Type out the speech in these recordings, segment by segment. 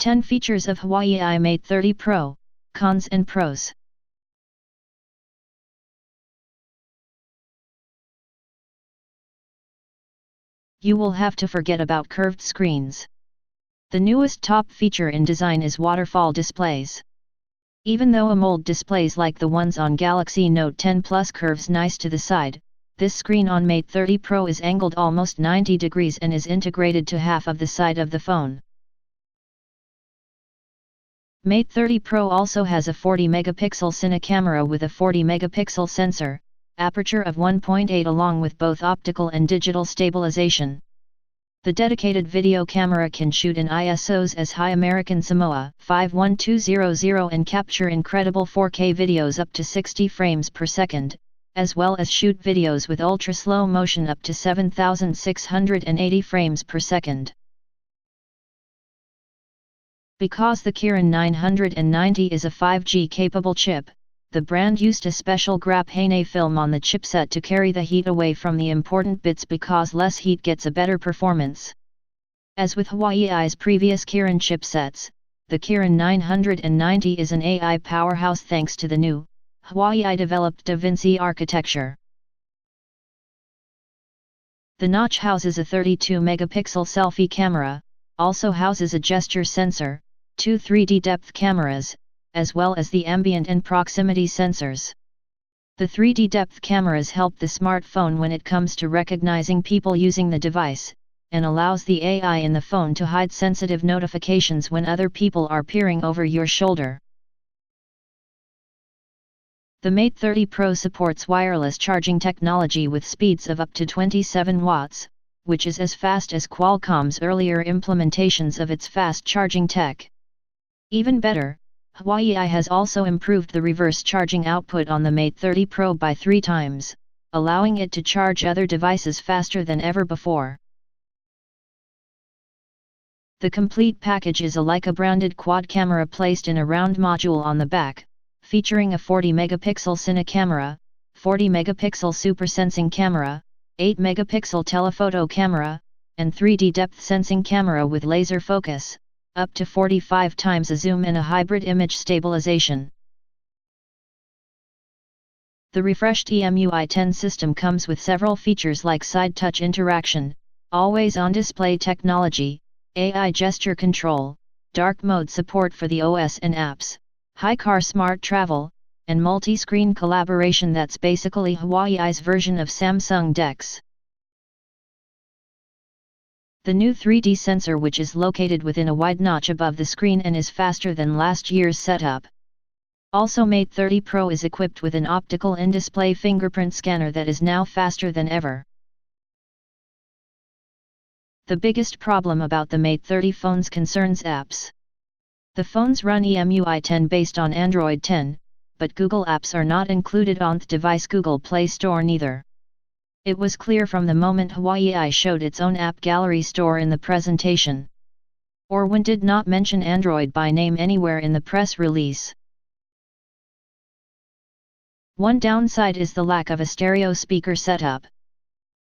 10 Features of Huawei Mate 30 Pro, Cons and Pros. You will have to forget about curved screens. The newest top feature in design is waterfall displays. Even though AMOLED displays like the ones on Galaxy Note 10 Plus curves nice to the side, this screen on Mate 30 Pro is angled almost 90 degrees and is integrated to half of the side of the phone. Mate 30 Pro also has a 40-megapixel cine camera with a 40-megapixel sensor, aperture of 1.8 along with both optical and digital stabilization. The dedicated video camera can shoot in ISOs as high American Samoa 51200 and capture incredible 4K videos up to 60 frames per second, as well as shoot videos with ultra-slow motion up to 7680 frames per second. Because the Kirin 990 is a 5G-capable chip, the brand used a special graphene film on the chipset to carry the heat away from the important bits because less heat gets a better performance. As with Huawei's previous Kirin chipsets, the Kirin 990 is an AI powerhouse thanks to the new, Huawei-developed DaVinci architecture. The notch houses a 32-megapixel selfie camera, also houses a gesture sensor, 2 3D depth cameras, as well as the ambient and proximity sensors. The 3D depth cameras help the smartphone when it comes to recognizing people using the device, and allows the AI in the phone to hide sensitive notifications when other people are peering over your shoulder. The Mate 30 Pro supports wireless charging technology with speeds of up to 27 watts, which is as fast as Qualcomm's earlier implementations of its fast charging tech. Even better, Huawei has also improved the reverse charging output on the Mate 30 Pro by 3 times, allowing it to charge other devices faster than ever before. The complete package is a Leica-branded quad camera placed in a round module on the back, featuring a 40-megapixel cine camera, 40-megapixel super sensing camera, 8-megapixel telephoto camera, and 3D depth sensing camera with laser focus, up to 45 times a zoom and a hybrid image stabilization. The refreshed EMUT 10 system comes with several features like side touch interaction, always-on display technology, AI gesture control, dark mode support for the OS and apps, high-car smart travel, and multi-screen collaboration that's basically Huawei's version of Samsung DeX. The new 3D sensor which is located within a wide notch above the screen and is faster than last year's setup. Also Mate 30 Pro is equipped with an optical in-display fingerprint scanner that is now faster than ever. The biggest problem about the Mate 30 phones concerns apps. The phones run EMUI 10 based on Android 10, but Google apps are not included on the device Google Play Store neither. It was clear from the moment Huawei showed its own app gallery store in the presentation. Orwin did not mention Android by name anywhere in the press release. One downside is the lack of a stereo speaker setup.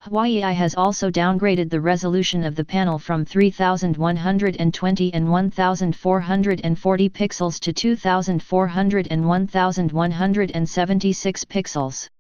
Huawei has also downgraded the resolution of the panel from 3120 and 1440 pixels to 2400 and 1176 pixels.